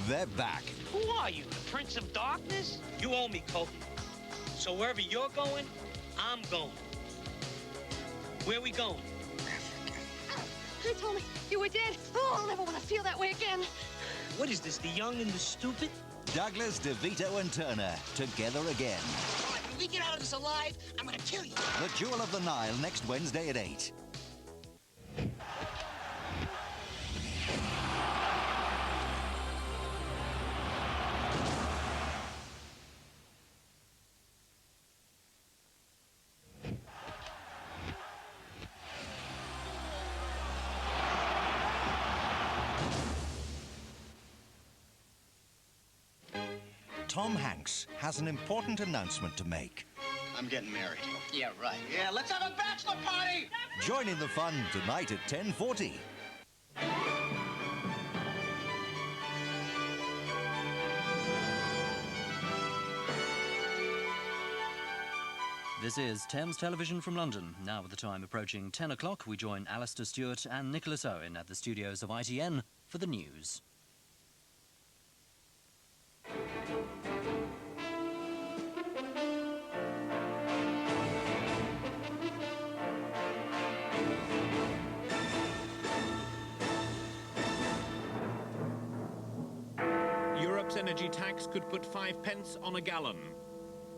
they're back. Who are you, the Prince of Darkness? You owe me, Kofi. So wherever you're going, I'm going. Where are we going? They told me you were dead. Oh, I'll never want to feel that way again. What is this, the young and the stupid? Douglas, DeVito and Turner, together again. All right, when we get out of this alive, I'm gonna kill you. The Jewel of the Nile, next Wednesday at 8. Tom Hanks has an important announcement to make. I'm getting married. Yeah, right. Yeah, let's have a bachelor party! Join in the fun tonight at 10:40. This is Thames Television from London. Now with the time approaching 10 o'clock, we join Alistair Stewart and Nicholas Owen at the studios of ITN for the news. Europe's energy tax could put 5 pence on a gallon.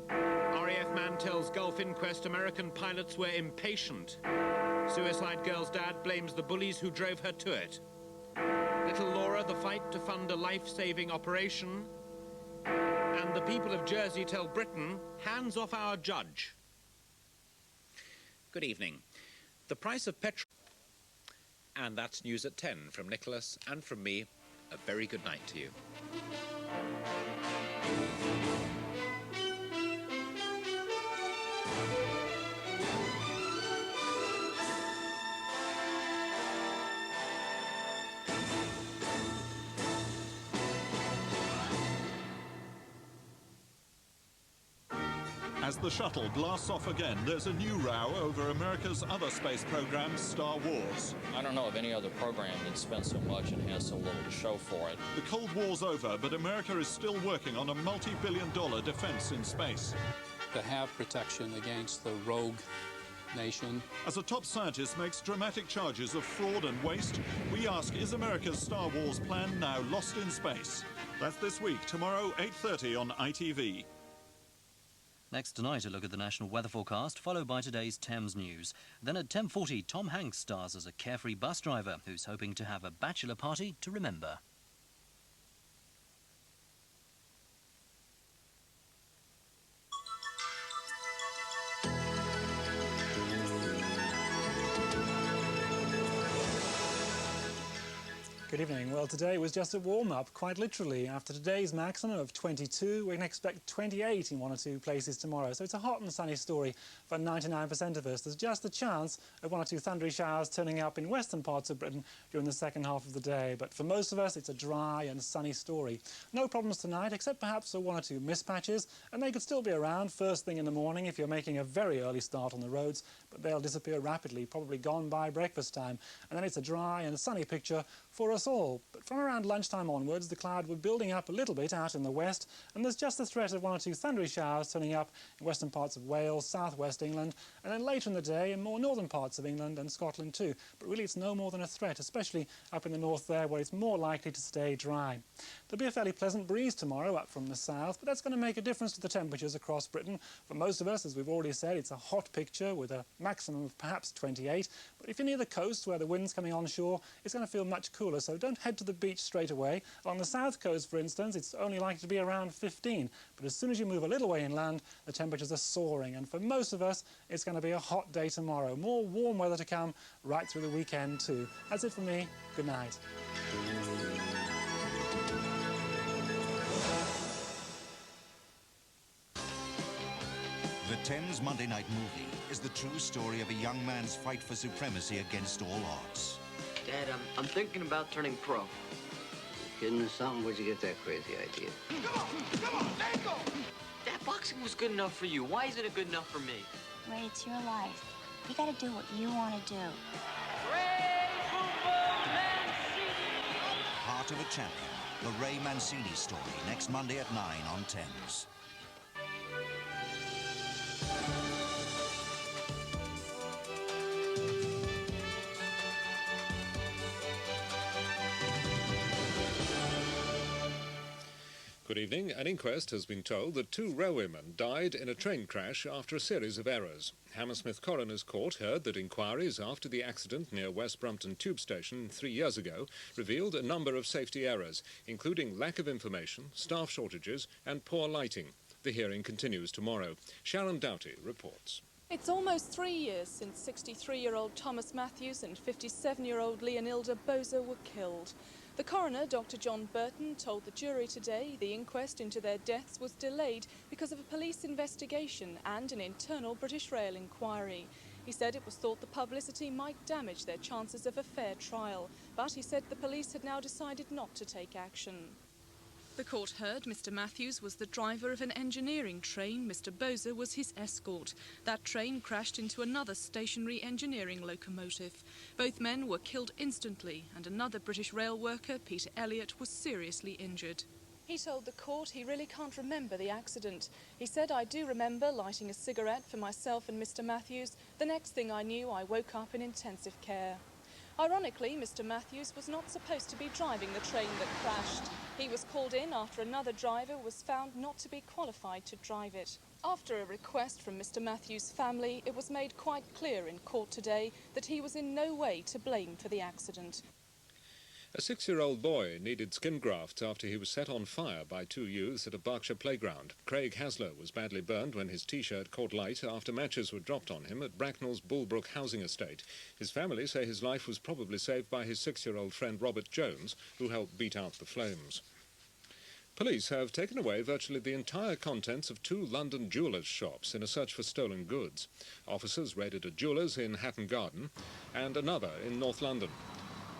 RAF man tells Gulf inquest American pilots were impatient. Suicide girl's dad blames the bullies who drove her to it. Little Laura, the fight to fund a life-saving operation. And the people of Jersey tell Britain, hands off our judge. Good evening. The price of petrol... And that's news at 10 from Nicholas and from me. A very good night to you. As the shuttle blasts off again, there's a new row over America's other space program, Star Wars. I don't know of any other program that spent so much and has so little to show for it. The Cold War's over, but America is still working on a multi-billion-dollar defense in space. To have protection against the rogue nation. As a top scientist makes dramatic charges of fraud and waste, we ask, is America's Star Wars plan now lost in space? That's this week, tomorrow, 8:30 on ITV. Next tonight, a look at the national weather forecast, followed by today's Thames news. Then at 10:40, Tom Hanks stars as a carefree bus driver who's hoping to have a bachelor party to remember. Good evening. Well, today was just a warm-up, quite literally. After today's maximum of 22, we can expect 28 in one or two places tomorrow. So it's a hot and sunny story for 99% of us. There's just a chance of one or two thundery showers turning up in western parts of Britain during the second half of the day. But for most of us, it's a dry and sunny story. No problems tonight, except perhaps for one or two mist patches, and they could still be around first thing in the morning if you're making a very early start on the roads, but they'll disappear rapidly, probably gone by breakfast time. And then it's a dry and sunny picture for us all. But from around lunchtime onwards, the cloud will building up a little bit out in the west, and there's just the threat of one or two thundery showers turning up in western parts of Wales, southwest England, and then later in the day in more northern parts of England and Scotland too. But really it's no more than a threat, especially up in the north there where it's more likely to stay dry. There'll be a fairly pleasant breeze tomorrow up from the south, but that's going to make a difference to the temperatures across Britain. For most of us, as we've already said, it's a hot picture with a maximum of perhaps 28. But if you're near the coast where the wind's coming onshore, it's going to feel much cooler, so don't head to the beach straight away. On the south coast, for instance, it's only likely to be around 15. But as soon as you move a little way inland, the temperatures are soaring. And for most of us, it's going to be a hot day tomorrow. More warm weather to come right through the weekend too. That's it from me. Good night. The Thames Monday Night Movie is the true story of a young man's fight for supremacy against all odds. Dad, I'm thinking about turning pro. You kidding or something? Where'd you get that crazy idea? Come on, let go! That boxing was good enough for you. Why isn't it good enough for me? Ray, it's your life. You gotta do what you want to do. Heart of a Champion. The Ray Mancini story, next Monday at 9 on Thames. Good evening. An inquest has been told that 2 railwaymen died in a train crash after a series of errors. Hammersmith Coroner's Court heard that inquiries after the accident near West Brumpton Tube Station 3 years ago revealed a number of safety errors, including lack of information, staff shortages and poor lighting. The hearing continues tomorrow. Sharon Doughty reports. It's almost 3 years since 63-year-old Thomas Matthews and 57-year-old Leonilda Boza were killed. The coroner, Dr. John Burton, told the jury today the inquest into their deaths was delayed because of a police investigation and an internal British Rail inquiry. He said it was thought the publicity might damage their chances of a fair trial, but he said the police had now decided not to take action. The court heard Mr. Matthews was the driver of an engineering train. Mr. Boza was his escort. That train crashed into another stationary engineering locomotive. Both men were killed instantly, and another British rail worker, Peter Elliott, was seriously injured. He told the court he really can't remember the accident. He said, "I do remember lighting a cigarette for myself and Mr. Matthews. The next thing I knew, I woke up in intensive care." Ironically, Mr. Matthews was not supposed to be driving the train that crashed. He was called in after another driver was found not to be qualified to drive it. After a request from Mr. Matthews' family, it was made quite clear in court today that he was in no way to blame for the accident. A 6-year-old boy needed skin grafts after he was set on fire by 2 youths at a Berkshire playground. Craig Hasler was badly burned when his T-shirt caught light after matches were dropped on him at Bracknell's Bullbrook housing estate. His family say his life was probably saved by his 6-year-old friend Robert Jones, who helped beat out the flames. Police have taken away virtually the entire contents of 2 London jewellers' shops in a search for stolen goods. Officers raided a jeweller's in Hatton Garden and another in North London.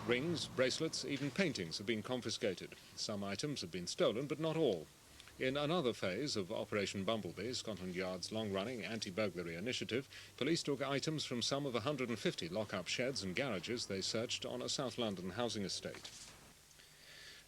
Rings, bracelets, even paintings have been confiscated. Some items have been stolen, but not all. In another phase of Operation Bumblebee, Scotland Yard's long-running anti-burglary initiative, police took items from some of 150 lock-up sheds and garages they searched on a South London housing estate.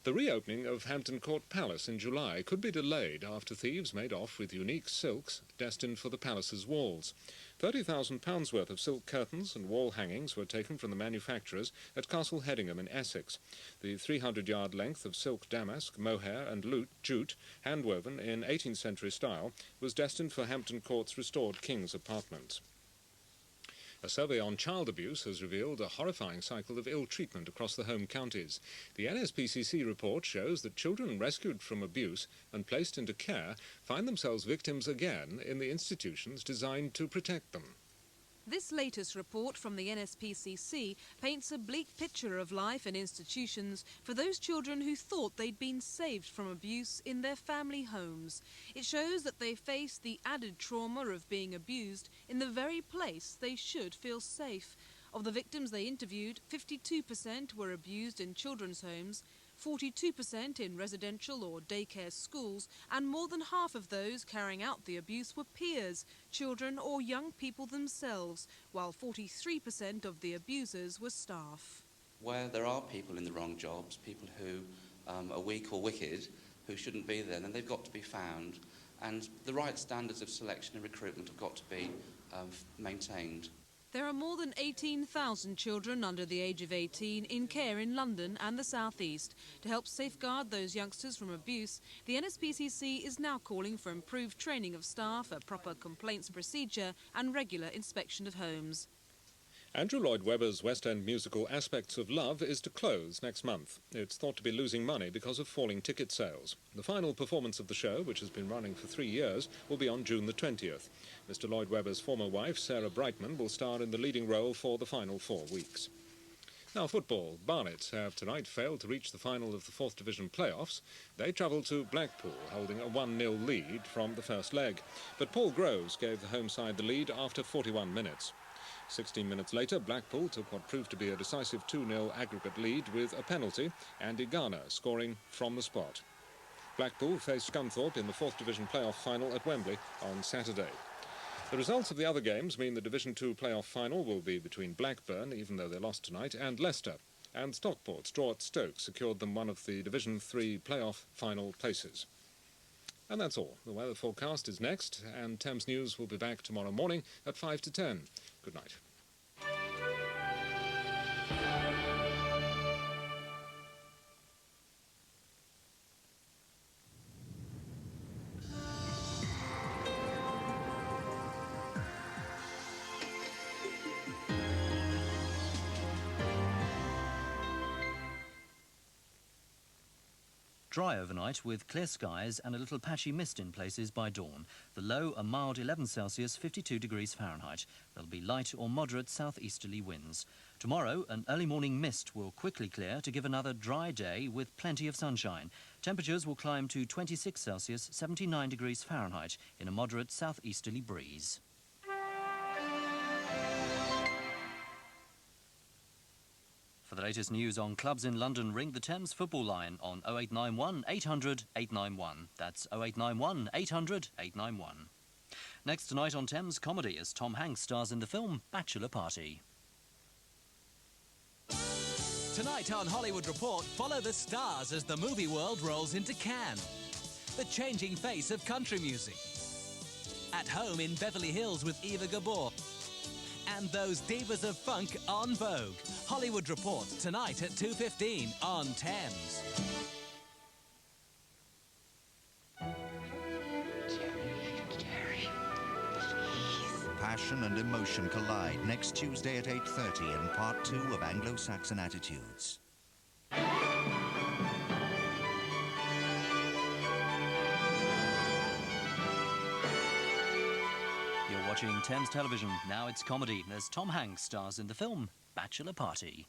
The reopening of Hampton Court Palace in July could be delayed after thieves made off with unique silks destined for the palace's walls. £30,000 worth of silk curtains and wall hangings were taken from the manufacturers at Castle Hedingham in Essex. The 300-yard length of silk damask, mohair and jute, hand-woven in 18th century style, was destined for Hampton Court's restored King's apartments. A survey on child abuse has revealed a horrifying cycle of ill treatment across the home counties. The NSPCC report shows that children rescued from abuse and placed into care find themselves victims again in the institutions designed to protect them. This latest report from the NSPCC paints a bleak picture of life in institutions for those children who thought they'd been saved from abuse in their family homes. It shows that they face the added trauma of being abused in the very place they should feel safe. Of the victims they interviewed, 52% were abused in children's homes, 42% in residential or daycare schools, and more than half of those carrying out the abuse were peers, children or young people themselves, while 43% of the abusers were staff. Where there are people in the wrong jobs, people who are weak or wicked, who shouldn't be there, then they've got to be found, and the right standards of selection and recruitment have got to be maintained. There are more than 18,000 children under the age of 18 in care in London and the South East. To help safeguard those youngsters from abuse, the NSPCC is now calling for improved training of staff, a proper complaints procedure and regular inspection of homes. Andrew Lloyd Webber's West End musical Aspects of Love is to close next month. It's thought to be losing money because of falling ticket sales. The final performance of the show, which has been running for 3 years, will be on June the 20th. Mr. Lloyd Webber's former wife, Sarah Brightman, will star in the leading role for the final 4 weeks. Now football. Barnet have tonight failed to reach the final of the 4th Division playoffs. They travel to Blackpool, holding a 1-0 lead from the first leg. But Paul Groves gave the home side the lead after 41 minutes. 16 minutes later, Blackpool took what proved to be a decisive 2-0 aggregate lead with a penalty, Andy Garner scoring from the spot. Blackpool faced Scunthorpe in the 4th Division playoff final at Wembley on Saturday. The results of the other games mean the Division 2 playoff final will be between Blackburn, even though they lost tonight, and Leicester. And Stockport's draw at Stoke secured them one of the Division 3 playoff final places. And that's all. The weather forecast is next, and Thames News will be back tomorrow morning at 5 to 10. Good night. Dry overnight with clear skies and a little patchy mist in places by dawn. The low a mild 11 Celsius, 52 degrees Fahrenheit. There'll be light or moderate southeasterly winds. Tomorrow, an early morning mist will quickly clear to give another dry day with plenty of sunshine. Temperatures will climb to 26 Celsius, 79 degrees Fahrenheit in a moderate southeasterly breeze. For the latest news on clubs in London, ring the Thames football line on 0891 800 891. That's 0891 800 891. Next tonight on Thames Comedy as Tom Hanks stars in the film Bachelor Party. Tonight on Hollywood Report, follow the stars as the movie world rolls into Cannes. The changing face of country music. At home in Beverly Hills with Eva Gabor. And those divas of funk on Vogue. Hollywood Report tonight at 2:15 on Thames. Passion and emotion collide next Tuesday at 8:30 in part 2 of Anglo-Saxon Attitudes. You're watching Thames Television. Now it's comedy as Tom Hanks stars in the film Bachelor Party.